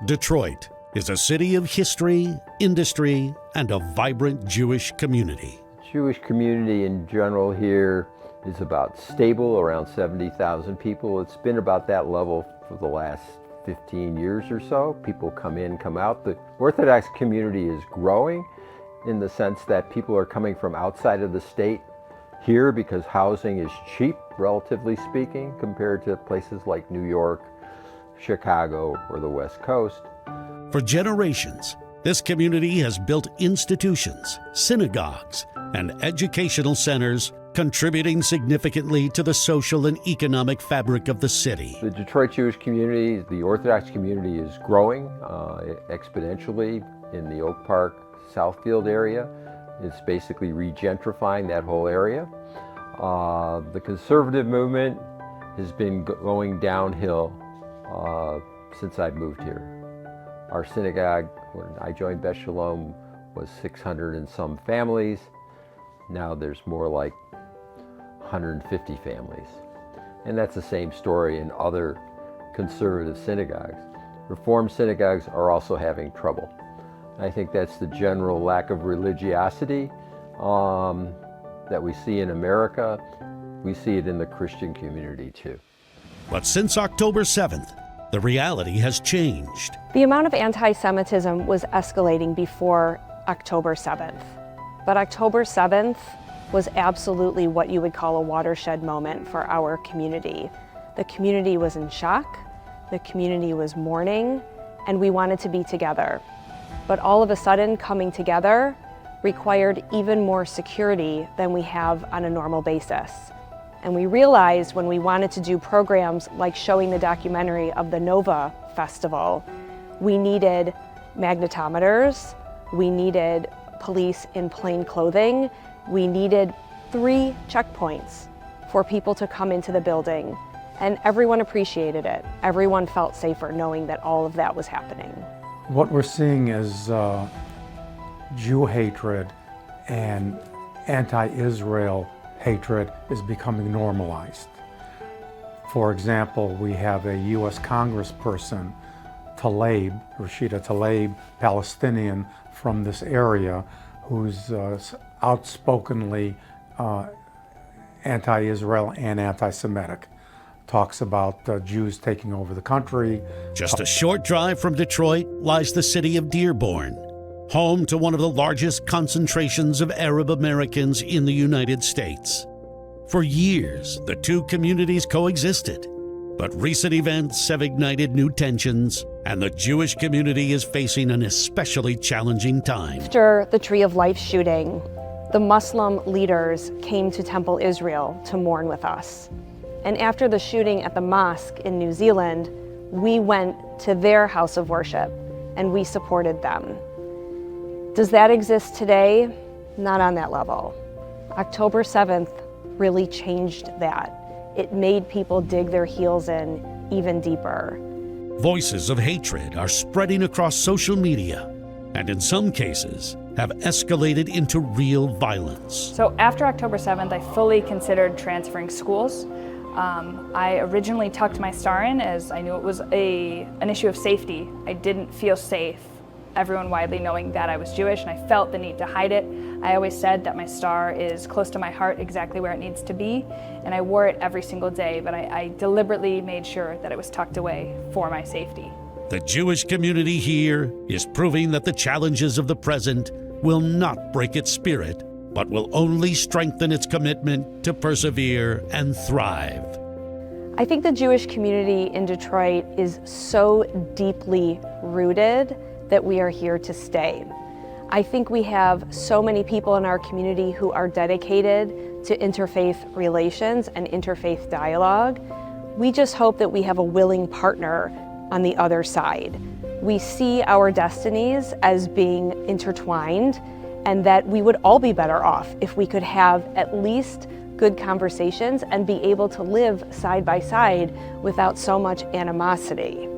Detroit is a city of history, industry, and a vibrant Jewish community. Jewish community in general here is about stable, around 70,000 people. It's been about that level for the last 15 years or so. People come in, come out. The Orthodox community is growing in the sense that people are coming from outside of the state here because housing is cheap, relatively speaking, compared to places like New York, Chicago, or the West Coast. For generations, this community has built institutions, synagogues, and educational centers, contributing significantly to the social and economic fabric of the city. The Detroit Jewish community, the Orthodox community, is growing exponentially in the Oak Park, Southfield area. It's basically regentrifying that whole area. The conservative movement has been going downhill since I moved here. Our synagogue, when I joined Beth Shalom, was 600 and some families. Now there's more like 150 families. And that's the same story in other conservative synagogues. Reform synagogues are also having trouble. I think that's the general lack of religiosity that we see in America. We see it in the Christian community too. But since October 7th, the reality has changed. The amount of anti-Semitism was escalating before October 7th. But October 7th was absolutely what you would call a watershed moment for our community. The community was in shock, the community was mourning, and we wanted to be together. But all of a sudden, coming together required even more security than we have on a normal basis. And we realized when we wanted to do programs like showing the documentary of the Nova Festival, we needed magnetometers, we needed police in plain clothing, we needed 3 checkpoints for people to come into the building. And everyone appreciated it. Everyone felt safer knowing that all of that was happening. What we're seeing is Jew hatred and anti-Israel hatred is becoming normalized. For example, we have a U.S. Congressperson, Rashida Tlaib, Palestinian from this area, who's outspokenly anti-Israel and anti-Semitic. Talks about Jews taking over the country. Just a short drive from Detroit lies the city of Dearborn, home to one of the largest concentrations of Arab Americans in the United States. For years, the two communities coexisted, but recent events have ignited new tensions, and the Jewish community is facing an especially challenging time. After the Tree of Life shooting, the Muslim leaders came to Temple Israel to mourn with us. And after the shooting at the mosque in New Zealand, we went to their house of worship and we supported them. Does that exist today? Not on that level. October 7th really changed that. It made people dig their heels in even deeper. Voices of hatred are spreading across social media, and in some cases have escalated into real violence. So after October 7th, I fully considered transferring schools. I originally tucked my star in as I knew it was an issue of safety. I didn't feel safe, everyone widely knowing that I was Jewish, and I felt the need to hide it. I always said that my star is close to my heart, exactly where it needs to be, and I wore it every single day, but I deliberately made sure that it was tucked away for my safety. The Jewish community here is proving that the challenges of the present will not break its spirit, but will only strengthen its commitment to persevere and thrive. I think the Jewish community in Detroit is so deeply rooted that we are here to stay. I think we have so many people in our community who are dedicated to interfaith relations and interfaith dialogue. We just hope that we have a willing partner on the other side. We see our destinies as being intertwined, and that we would all be better off if we could have at least good conversations and be able to live side by side without so much animosity.